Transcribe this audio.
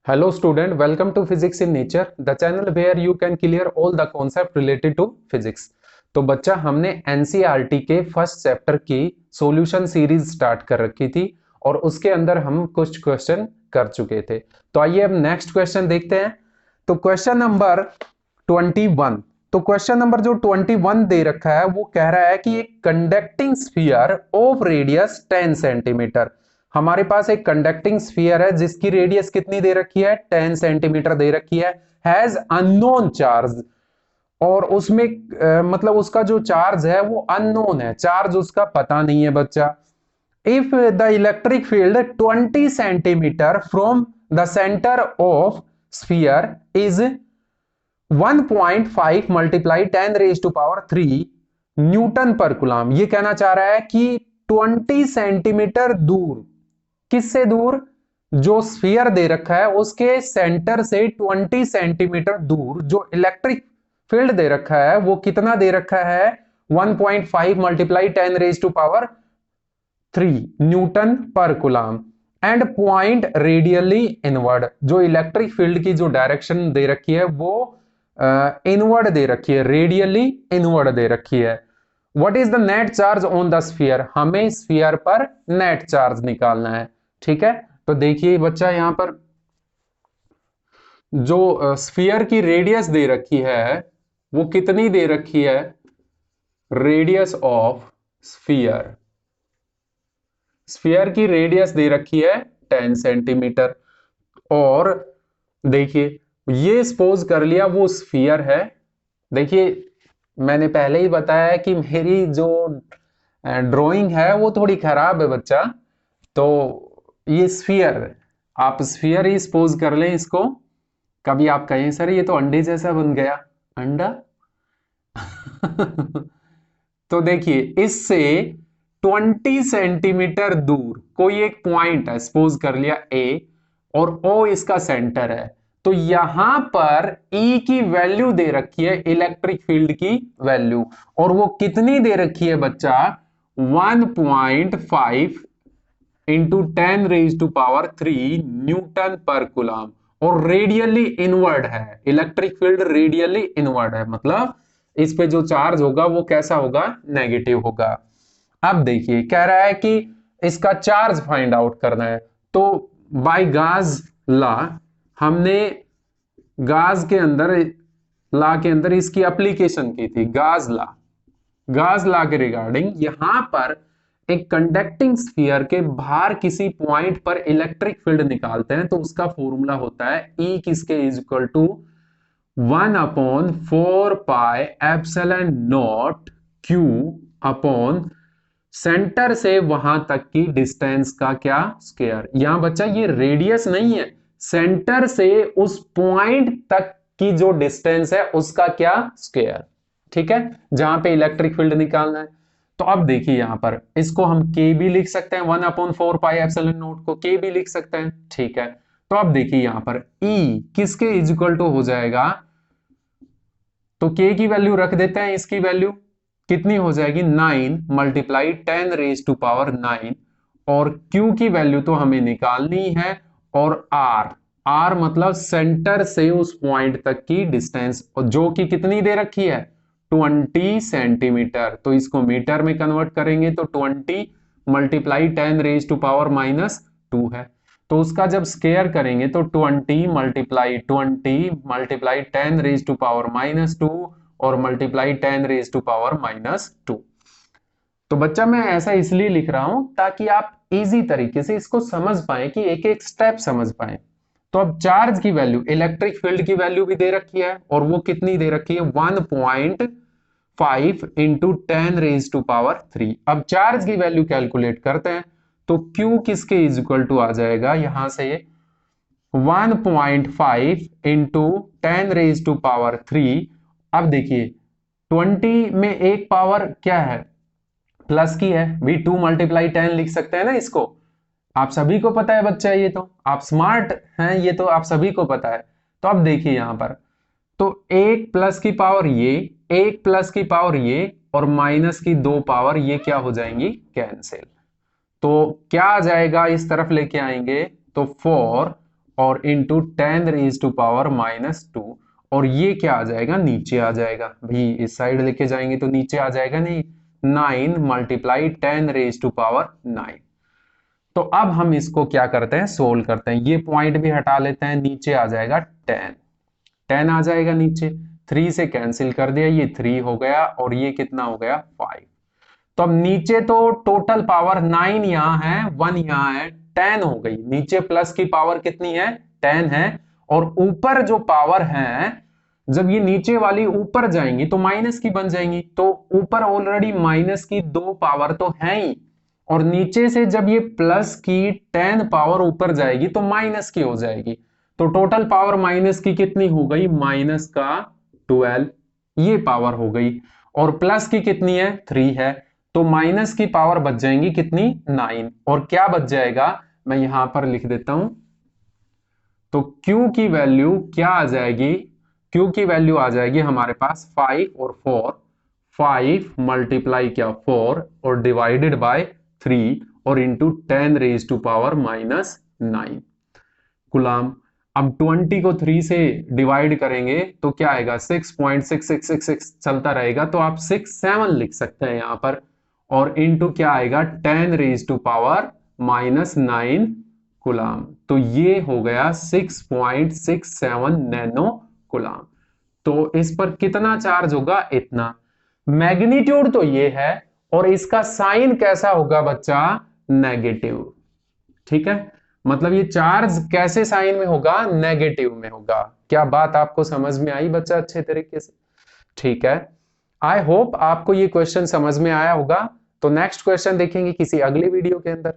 Hello student, welcome to Physics in Nature, the channel where you can clear all the concept related to physics। तो बच्चा हमने NCERT के first chapter की solution series start कर रखी थी और उसके अंदर हम कुछ क्वेश्चन कर चुके थे। तो आइए अब नेक्स्ट क्वेश्चन देखते हैं। तो क्वेश्चन नंबर 21। तो क्वेश्चन नंबर जो 21 दे रखा है वो कह रहा है कि एक conducting sphere of radius 10 centimetre. हमारे पास एक कंडक्टिंग स्फीयर है जिसकी रेडियस कितनी दे रखी है, 10 सेंटीमीटर दे रखी है, हैज अननोन चार्ज। और उसमें मतलब उसका जो चार्ज है वो अननोन है, चार्ज उसका पता नहीं है बच्चा। If the electric field 20 centimetre from the centre of sphere is 1.5 multiply 10 raise to power 3 newton per coulomb. ये कहना चाह रहा है कि 20 सेंटीमीटर दूर, किससे दूर, जो स्फीयर दे रखा है उसके सेंटर से 20 सेंटीमीटर दूर जो इलेक्ट्रिक फील्ड दे रखा है वो कितना दे रखा है, 1.5 multiply 10 raise to power 3 newton per coulomb and point radially inward. जो इलेक्ट्रिक फील्ड की जो डायरेक्शन दे रखी है वो इनवर्ड दे रखी है, रेडियली इनवर्ड दे रखी है। What is the net charge on the sphere, हमें स्फीयर पर नेट चार्ज निकालना है। ठीक है, तो देखिए बच्चा यहां पर जो स्फीयर की रेडियस दे रखी है वो कितनी दे रखी है, रेडियस ऑफ स्फीयर, स्फीयर की रेडियस दे रखी है 10 सेंटीमीटर। और देखिए ये सपोज कर लिया वो स्फीयर है। देखिए मैंने पहले ही बताया कि मेरी जो ड्राइंग है वो थोड़ी खराब है बच्चा। तो ये स्फीयर, आप स्फीयर ही सपोज कर लें इसको। कभी आप कहें सर ये तो अंडे जैसा बन गया, अंडा। तो देखिए इससे 20 सेंटीमीटर दूर कोई एक पॉइंट है, सपोज कर लिया ए, और ओ इसका सेंटर है। तो यहां पर E की वैल्यू दे रखी है, इलेक्ट्रिक फील्ड की वैल्यू, और वो कितनी दे रखी है बच्चा, 1.5 into 10 raise to power 3 newton per coulomb. और रेडियली इनवर्ड है, इलेक्ट्रिक फील्ड रेडियली इनवर्ड है, मतलब इस पे जो चार्ज होगा वो कैसा होगा, नेगेटिव होगा। अब देखिए कह रहा है कि इसका चार्ज फाइंड आउट करना है। तो बाय गाज लॉ, हमने गाज के अंदर, लॉ के अंदर इसकी एप्लीकेशन की थी, गाज लॉ। गाज लॉ के रिगार्डिंग यहां पर एक कंडक्टिंग स्फीयर के बाहर किसी पॉइंट पर इलेक्ट्रिक फील्ड निकालते हैं तो उसका फॉर्मूला होता है E किसके is equal to 1/4 pi epsilon naught Q upon centre से वहां तक की डिस्टेंस का क्या, स्क्वायर। यहां बच्चा ये रेडियस नहीं है, सेंटर से उस पॉइंट तक की जो डिस्टेंस है उसका क्या, स्क्वायर। ठीक है, जहां पे इलेक्ट्रिक फील्ड निकालना है। तो अब देखिए यहां पर इसको हम के भी लिख सकते हैं, 1/4 पाई एप्सिलॉन नॉट को के भी लिख सकते हैं। ठीक है, तो अब देखिए यहां पर E किसके इज इक्वल टू हो जाएगा, तो के की वैल्यू रख देते हैं, इसकी वैल्यू कितनी हो जाएगी, 9 मल्टीप्लाई 10 रेज टू पावर 9। और Q की वैल्यू तो हमें निकालनी है, और R मतलब सेंटर से उस पॉइंट तक की डिस्टेंस, और जो कि कितनी दे रखी है, 20 सेंटीमीटर। तो इसको मीटर में कन्वर्ट करेंगे तो 20 मल्टीप्लाई 10 रेज टू पावर -2 है। तो उसका जब स्केयर करेंगे तो 20 मल्टीप्लाई 10 रेज टू पावर -2 और मल्टीप्लाई 10 रेज टू पावर -2। तो बच्चा मैं ऐसा इसलिए लिख रहा हूं ताकि आप इजी तरीके से इसको समझ पाए, कि एक एक स्टेप समझ पाए। तो अब चार्ज की वैल्यू, इलेक्ट्रिक फील्ड की वैल्यू भी दे रखी है, और वो कितनी दे रखी है, 1.5 इंटू 10 रेज टू पावर 3। अब चार्ज की वैल्यू कैलकुलेट करते हैं तो Q किसके इज इक्वल टू आ जाएगा, यहां से 1.5 इंटू 10 रेज टू पावर 3। अब देखिए 20 में एक पावर क्या है, प्लस की है, भी 2 मल्टीप्लाई 10 लिख सकते हैं ना इसको। आप सभी को पता है बच्चा, ये तो आप स्मार्ट हैं, ये तो आप सभी को पता है। तो अब देखिए यहां पर, तो एक प्लस की पावर ये, एक प्लस की पावर ये, और माइनस की 2 पावर ये क्या हो जाएंगी, कैंसिल। तो क्या आ जाएगा, इस तरफ लेके आएंगे तो 4 और इंटू 10⁻⁻², और ये क्या आ जाएगा, नीचे आ जाएगा भाई, इस साइड लेके जाएंगे तो नीचे आ जाएगा, नहीं 9 मल्टीप्लाई 10⁻⁹। तो अब हम इसको क्या करते हैं, सोल्व करते हैं, ये पॉइंट भी हटा लेते हैं, नीचे आ जाएगा 10 आ जाएगा नीचे, 3 से कैंसिल कर दिया, ये 3 हो गया और ये कितना हो गया 5। तो अब नीचे तो टोटल पावर 9 यहां है, 1 यहां है, 10 हो गई, नीचे प्लस की पावर कितनी है 10 है, और ऊपर जो पावर है जब ये नीचे वाली ऊपर जाएंगी तो माइनस की बन जाएंगी, तो ऊपर ऑलरेडी माइनस की 2 पावर तो है ही, और नीचे से जब ये प्लस की 10 पावर ऊपर जाएगी तो माइनस की हो जाएगी, तो टोटल पावर माइनस की कितनी हो गई, माइनस का 12 ये पावर हो गई, और प्लस की कितनी है 3 है, तो माइनस की पावर बच जाएंगी कितनी 9, और क्या बच जाएगा मैं यहां पर लिख देता हूं, तो Q की वैल्यू क्या आ जाएगी, Q की वैल्यू आ जाएगी हमारे पास 5 और 4, 5 मल्टीप्लाई क्या 4 और डिवाइडेड बाय 3 और इंटू 10⁻⁻⁹ गुलाम। अब 20 को 3 से डिवाइड करेंगे तो क्या आएगा 6.6666 चलता रहेगा, तो आप 67 लिख सकते हैं यहां पर, और इंटू क्या आएगा 10⁻⁻⁹ गुलाम, तो ये हो गया 6.67 नैनो गुलाम। तो इस पर कितना चार्ज होगा, इतना। मैग्नीट्यूड तो ये है, और इसका साइन कैसा होगा बच्चा, नेगेटिव, ठीक है, मतलब ये चार्ज कैसे साइन में होगा, नेगेटिव में होगा। क्या बात आपको समझ में आई बच्चा अच्छे तरीके से, ठीक है। आई होप आपको ये क्वेश्चन समझ में आया होगा। तो नेक्स्ट क्वेश्चन देखेंगे किसी अगले वीडियो के अंदर।